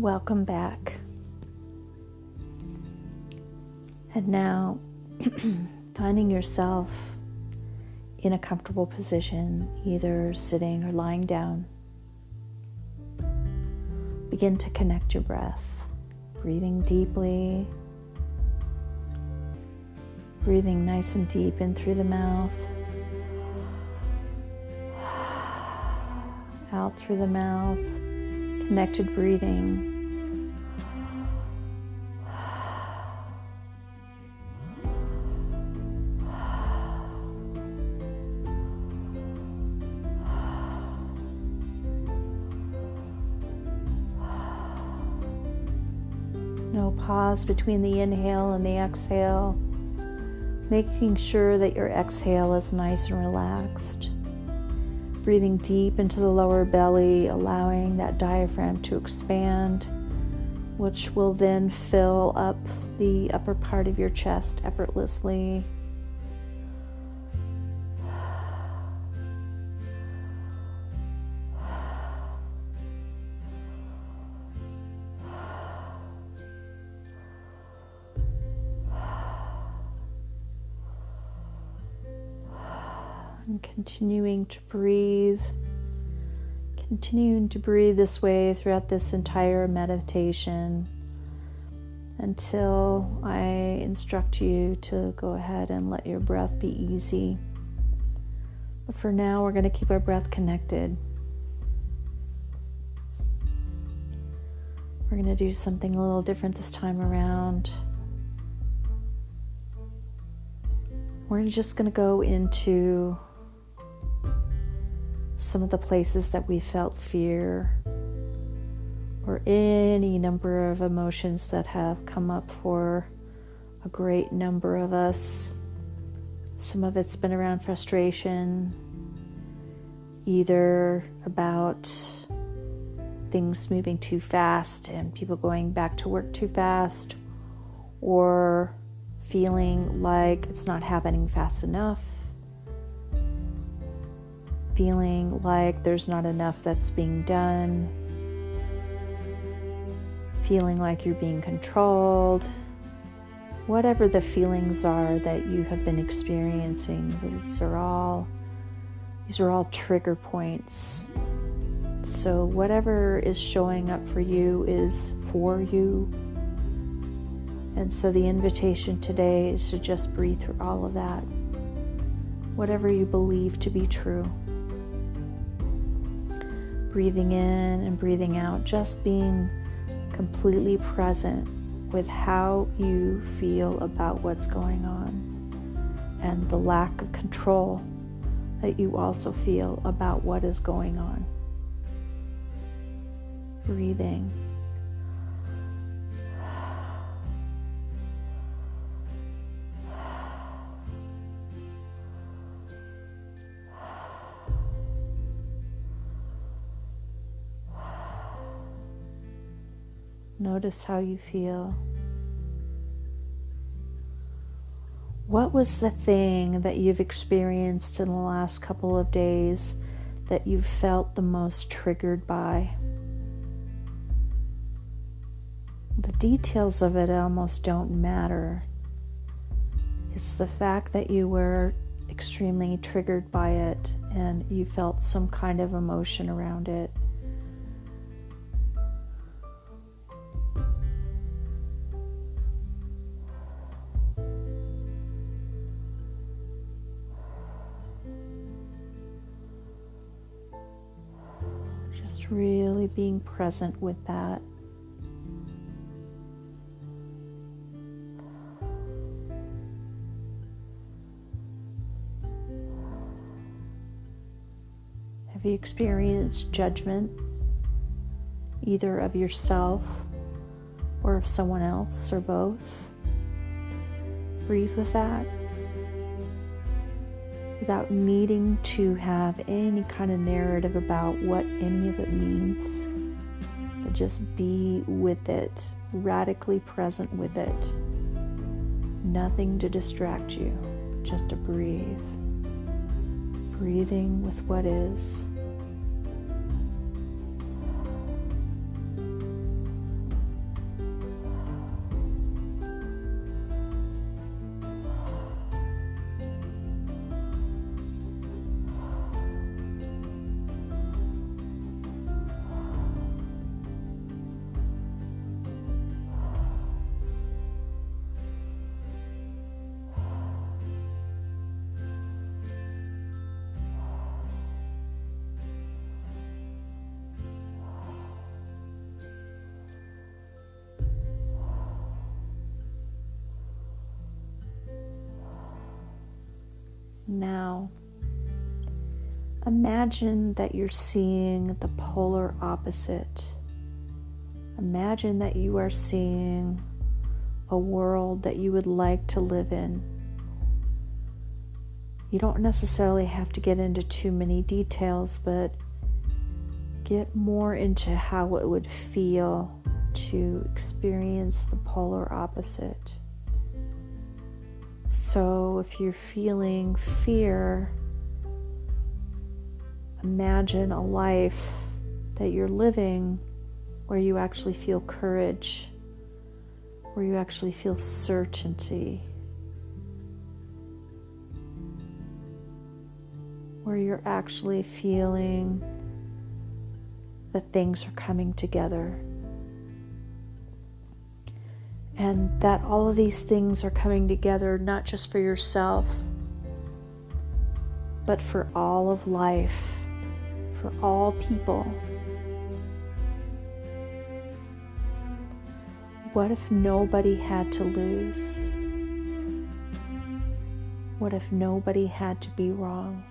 Welcome back. And now, finding yourself in a comfortable position, either sitting or lying down, begin to connect your breath, breathing deeply, breathing nice and deep in through the mouth, out through the mouth, connected breathing. No pause between the inhale and the exhale, making sure that your exhale is nice and relaxed. Breathing deep into the lower belly, allowing that diaphragm to expand, which will then fill up the upper part of your chest effortlessly. And continuing to breathe this way throughout this entire meditation until I instruct you to go ahead and let your breath be easy. But for now, we're going to keep our breath connected. We're going to do something a little different this time around. We're just going to go into some of the places that we felt fear or any number of emotions that have come up for a great number of us. Some of it's been around frustration, either about things moving too fast and people going back to work too fast, or feeling like it's not happening fast enough, feeling like there's not enough that's being done, feeling like you're being controlled. Whatever the feelings are that you have been experiencing, these are all trigger points. So whatever is showing up for you is for you. And so the invitation today is to just breathe through all of that, whatever you believe to be true. Breathing in and breathing out, just being completely present with how you feel about what's going on and the lack of control that you also feel about what is going on. Breathing. Notice how you feel. What was the thing that you've experienced in the last couple of days that you've felt the most triggered by? The details of it almost don't matter. It's the fact that you were extremely triggered by it and you felt some kind of emotion around it. Just really being present with that. Have you experienced judgment, either of yourself or of someone else, or both? Breathe with that, without needing to have any kind of narrative about what any of it means. But just be with it, radically present with it. Nothing to distract you, just to breathe. Breathing with what is. Now, imagine that you're seeing the polar opposite. Imagine that you are seeing a world that you would like to live in. You don't necessarily have to get into too many details, but get more into how it would feel to experience the polar opposite. So if you're feeling fear, imagine a life that you're living where you actually feel courage, where you actually feel certainty, where you're actually feeling that things are coming together. And that all of these things are coming together not just for yourself, but for all of life, for all people. What if nobody had to lose? What if nobody had to be wrong?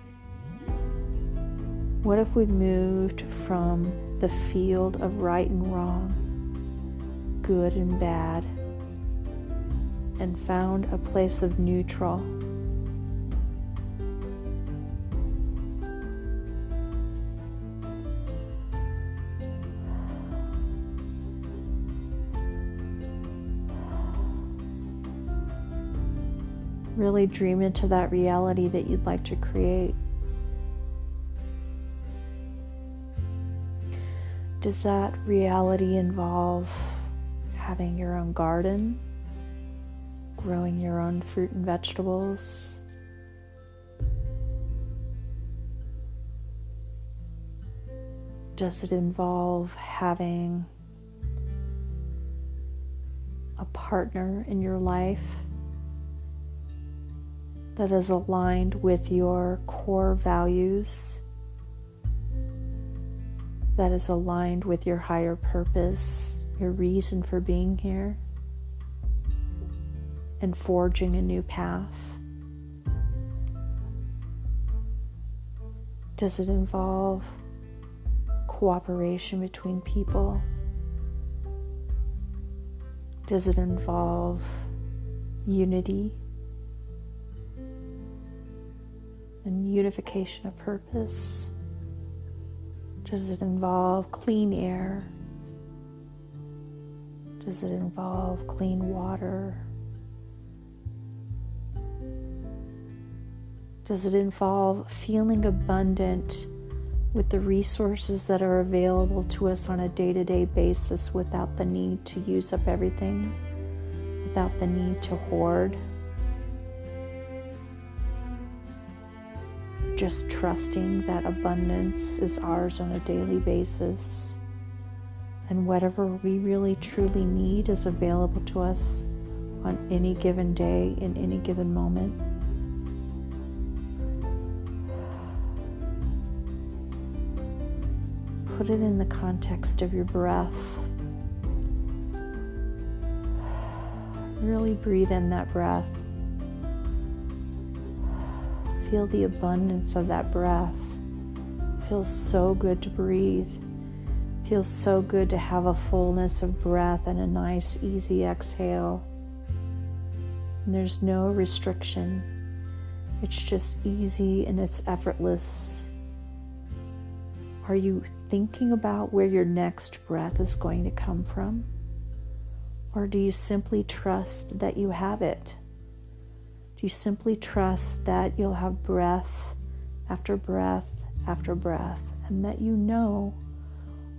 What if we moved from the field of right and wrong, good and bad, and found a place of neutral? Really dream into that reality that you'd like to create. Does that reality involve having your own garden, growing your own fruit and vegetables? Does it involve having a partner in your life that is aligned with your core values, that is aligned with your higher purpose, your reason for being here, and forging a new path? Does it involve cooperation between people? Does it involve unity and unification of purpose? Does it involve clean air? Does it involve clean water? Does it involve feeling abundant with the resources that are available to us on a day-to-day basis without the need to use up everything, without the need to hoard? Just trusting that abundance is ours on a daily basis, and whatever we really truly need is available to us on any given day, in any given moment. Put it in the context of your breath. Really breathe in that breath. Feel the abundance of that breath. It feels so good to breathe. It feels so good to have a fullness of breath and a nice, easy exhale. And there's no restriction. It's just easy and it's effortless. Are you thinking about where your next breath is going to come from? Or do you simply trust that you have it? Do you simply trust that you'll have breath after breath after breath, and that you know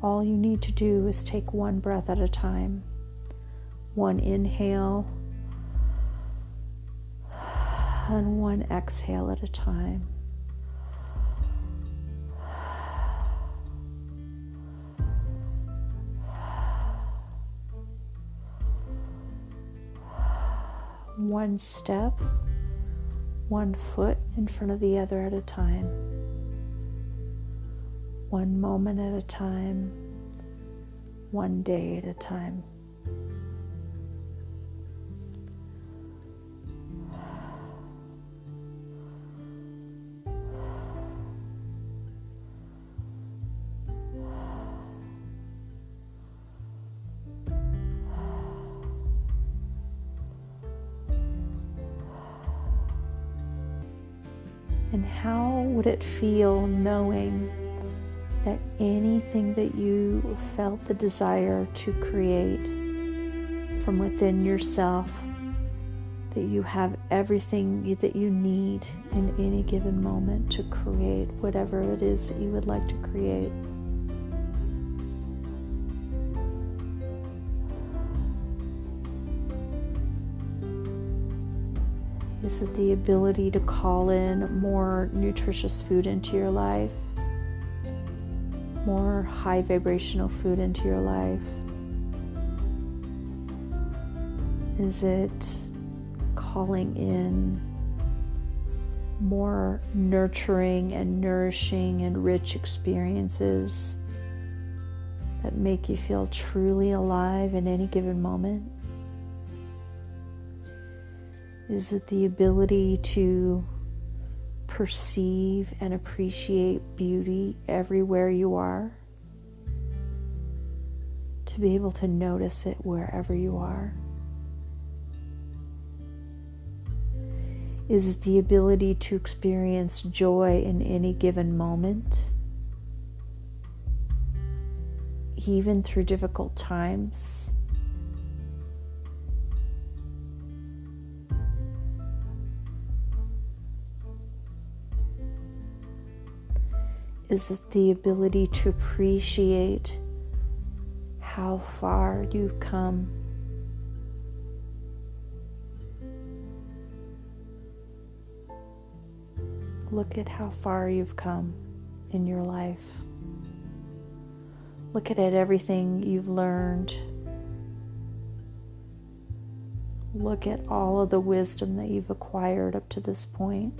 all you need to do is take one breath at a time, one inhale and one exhale at a time? One step, one foot in front of the other at a time. One moment at a time, one day at a time. And how would it feel knowing that anything that you felt the desire to create from within yourself, that you have everything that you need in any given moment to create whatever it is that you would like to create? Is it the ability to call in more nutritious food into your life? More high vibrational food into your life? Is it calling in more nurturing and nourishing and rich experiences that make you feel truly alive in any given moment? Is it the ability to perceive and appreciate beauty everywhere you are? To be able to notice it wherever you are? Is it the ability to experience joy in any given moment, even through difficult times? Is it the ability to appreciate how far you've come? Look at how far you've come in your life. Look at everything you've learned. Look at all of the wisdom that you've acquired up to this point.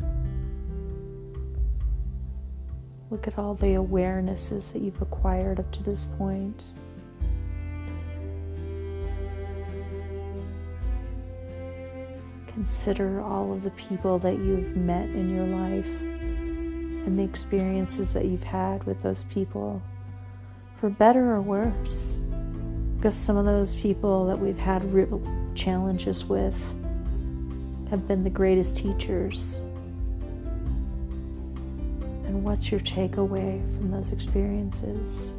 Look at all the awarenesses that you've acquired up to this point. Consider all of the people that you've met in your life and the experiences that you've had with those people, for better or worse. Because some of those people that we've had real challenges with have been the greatest teachers. And what's your takeaway from those experiences?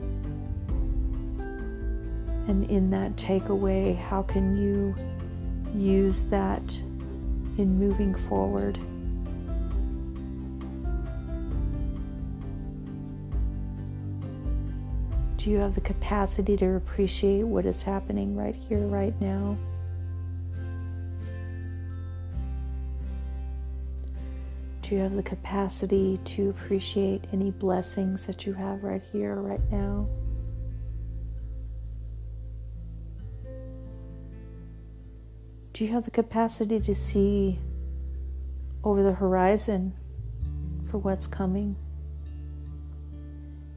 And in that takeaway, how can you use that in moving forward? Do you have the capacity to appreciate what is happening right here, right now? Do you have the capacity to appreciate any blessings that you have right here, right now? Do you have the capacity to see over the horizon for what's coming?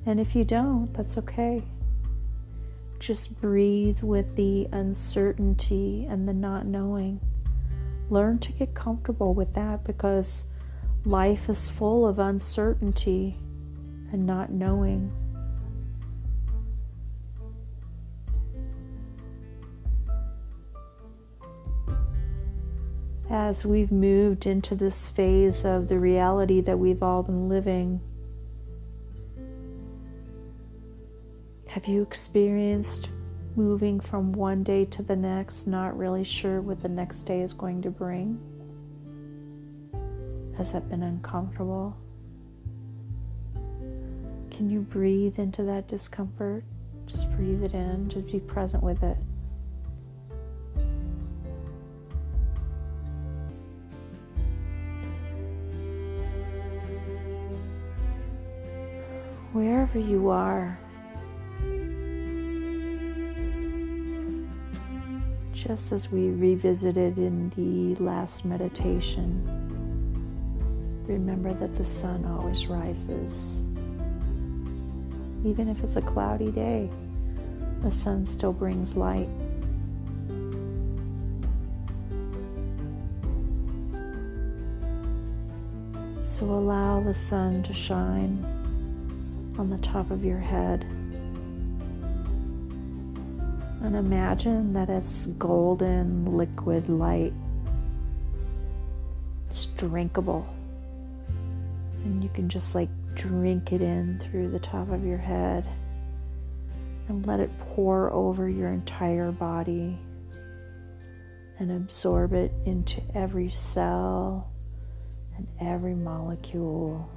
And if you don't, that's okay. Just breathe with the uncertainty and the not knowing. Learn to get comfortable with that, because life is full of uncertainty and not knowing. As we've moved into this phase of the reality that we've all been living, have you experienced moving from one day to the next, not really sure what the next day is going to bring? Has that been uncomfortable? Can you breathe into that discomfort? Just breathe it in, just be present with it. Wherever you are, just as we revisited in the last meditation, remember that the sun always rises. Even if it's a cloudy day, the sun still brings light. So allow the sun to shine on the top of your head. And imagine that it's golden liquid light. It's drinkable. can just like drink it in through the top of your head and let it pour over your entire body and absorb it into every cell and every molecule.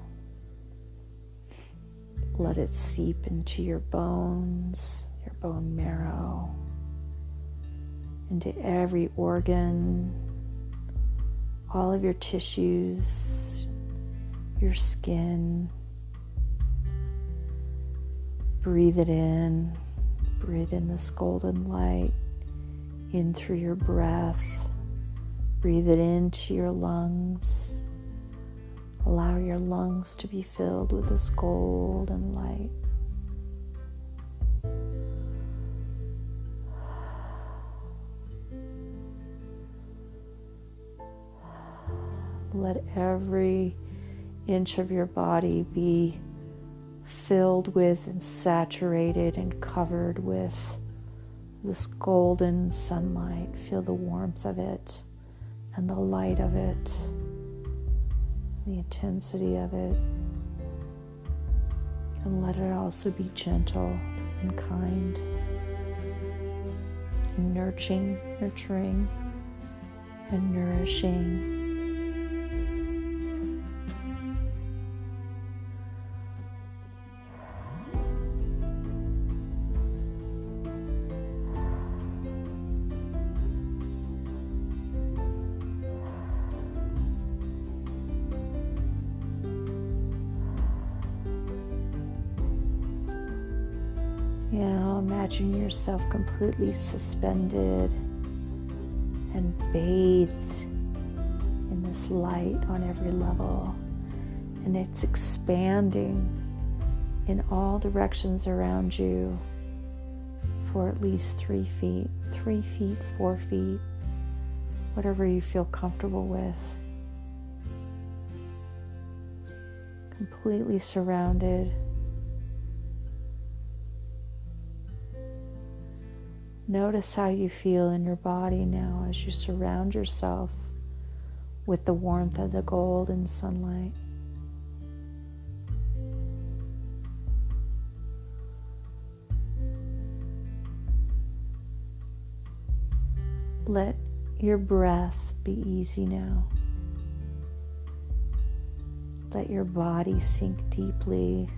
Let it seep into your bones, your bone marrow, into every organ, all of your tissues, your skin. Breathe it in. Breathe in this golden light in through your breath. Breathe it into your lungs. Allow your lungs to be filled with this golden light. Let every inch of your body be filled with and saturated and covered with this golden sunlight. Feel the warmth of it and the light of it, the intensity of it. And let it also be gentle and kind and nurturing and nourishing. Now imagine yourself completely suspended and bathed in this light on every level. And it's expanding in all directions around you for at least 3 feet, 4 feet, whatever you feel comfortable with. Completely surrounded. Notice how you feel in your body now as you surround yourself with the warmth of the golden sunlight. Let your breath be easy now. Let your body sink deeply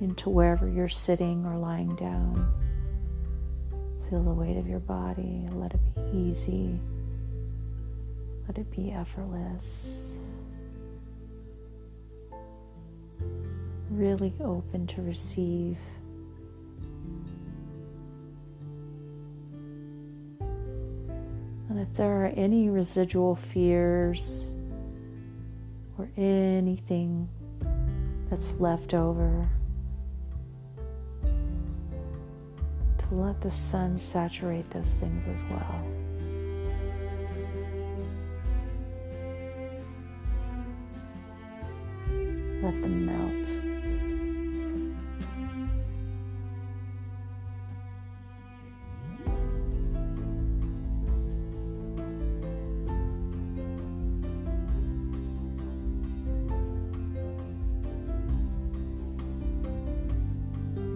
into wherever you're sitting or lying down. Feel the weight of your body. Let it be easy. Let it be effortless. Really open to receive. And if there are any residual fears or anything that's left over, to let the sun saturate those things as well. Let them melt.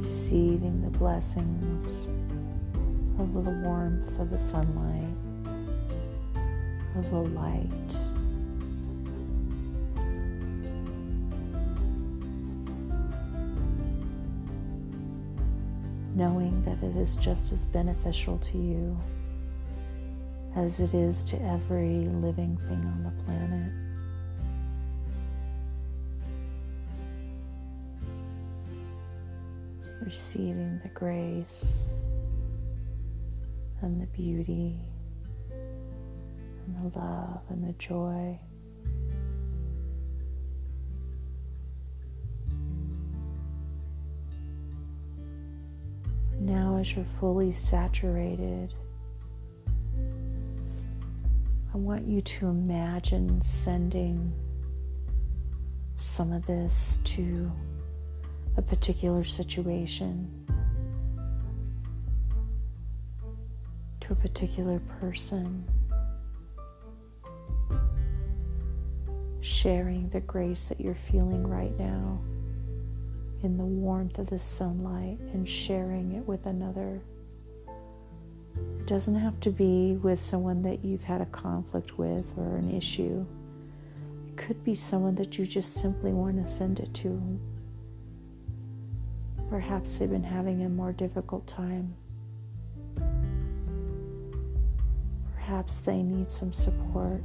Receiving the blessings of the warmth of the sunlight, of the light. Knowing that it is just as beneficial to you as it is to every living thing on the planet. Receiving the grace and the beauty and the love and the joy. Now as you're fully saturated, I want you to imagine sending some of this to a particular situation, to a particular person. sharing the grace that you're feeling right now in the warmth of the sunlight and sharing it with another. It doesn't have to be with someone that you've had a conflict with or an issue. It could be someone that you just simply want to send it to. Perhaps they've been having a more difficult time. Perhaps they need some support.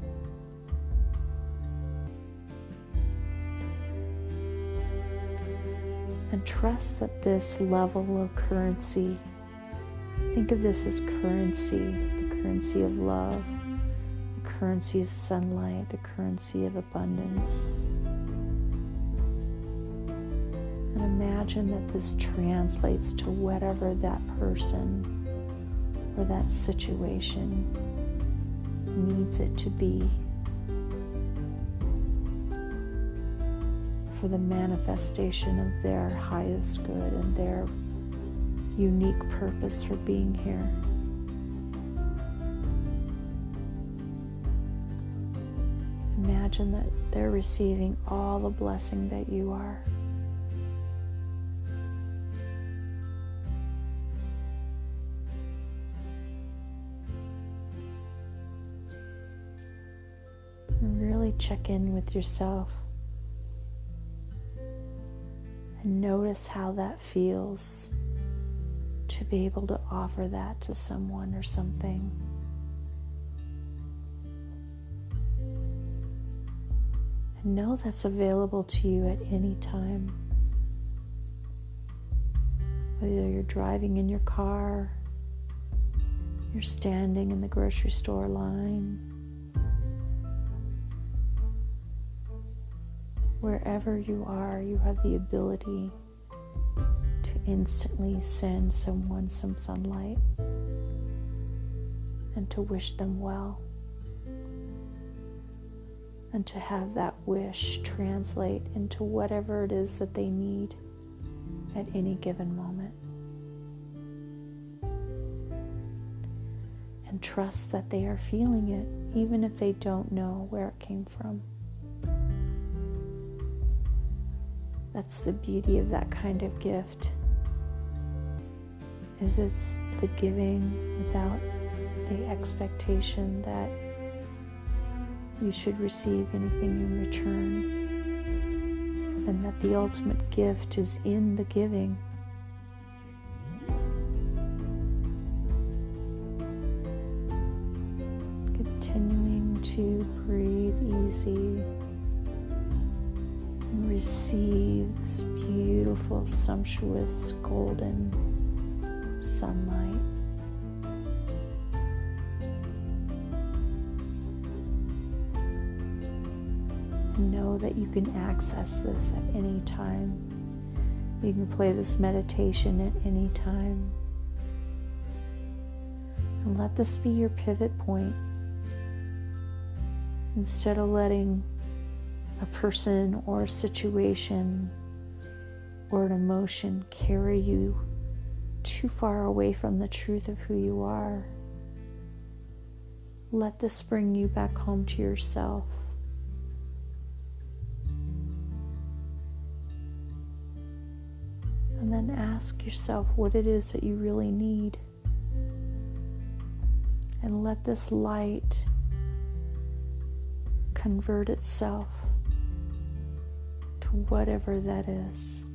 And trust that this level of currency, think of this as currency, the currency of love, the currency of sunlight, the currency of abundance. And imagine that this translates to whatever that person or that situation needs it to be for the manifestation of their highest good and their unique purpose for being here. Imagine that they're receiving all the blessing that you are. And really check in with yourself and notice how that feels to be able to offer that to someone or something. And know that's available to you at any time. Whether you're driving in your car, you're standing in the grocery store line, wherever you are, you have the ability to instantly send someone some sunlight and to wish them well, and to have that wish translate into whatever it is that they need at any given moment. And trust that they are feeling it, even if they don't know where it came from. That's the beauty of that kind of gift, is it's the giving without the expectation that you should receive anything in return, and that the ultimate gift is in the giving. Continuing to breathe easy and receive this beautiful, sumptuous, golden sunlight. And know that you can access this at any time. You can play this meditation at any time. And let this be your pivot point. Instead of letting a person or a situation or an emotion carry you too far away from the truth of who you are, let this bring you back home to yourself. And then ask yourself what it is that you really need. And let this light convert itself to whatever that is.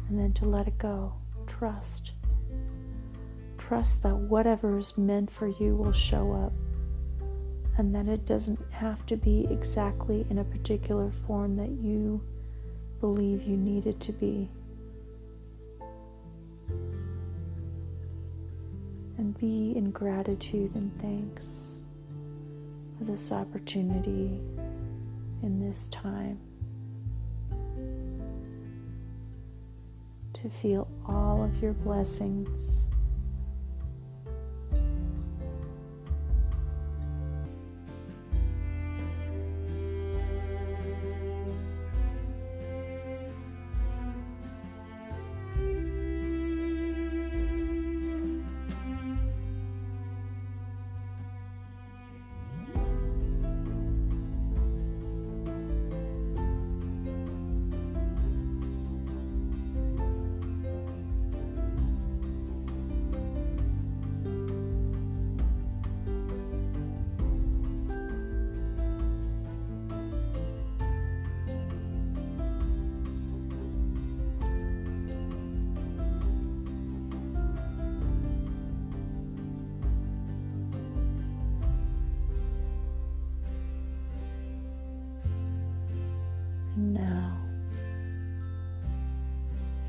And then to let it go. Trust. Trust that whatever is meant for you will show up. And that it doesn't have to be exactly in a particular form that you believe you need it to be. And be in gratitude and thanks for this opportunity in this time to feel all of your blessings.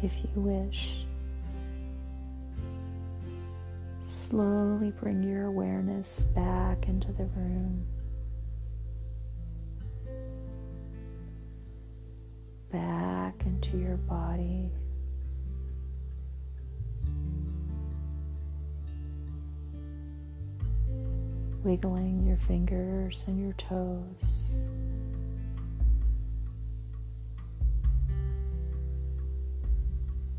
if you wish. Slowly bring your awareness back into the room, back into your body. Wiggling your fingers and your toes.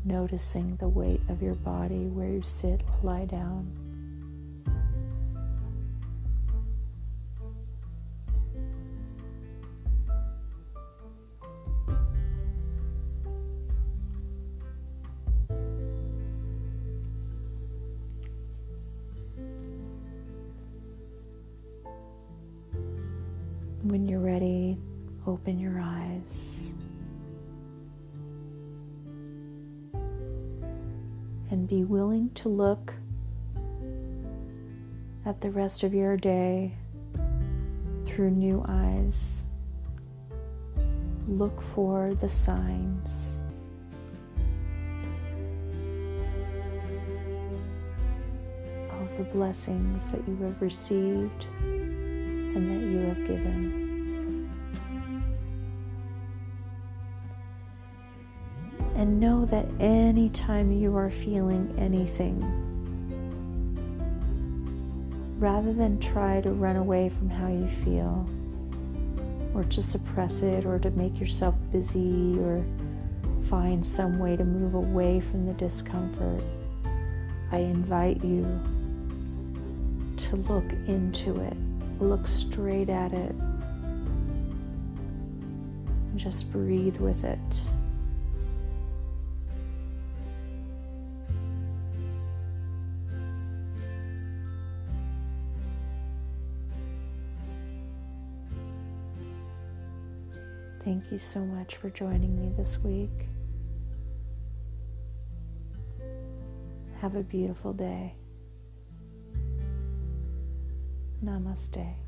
Noticing the weight of your body where you sit or lie down. When you're ready, open your eyes and be willing to look at the rest of your day through new eyes. Look for the signs. Of the blessings that you have received and that you have given. And know that anytime you are feeling anything, rather than try to run away from how you feel, or to suppress it, or to make yourself busy, or find some way to move away from the discomfort, I invite you to look into it. Look straight at it. And just breathe with it. Thank you so much for joining me this week. Have a beautiful day. Namaste.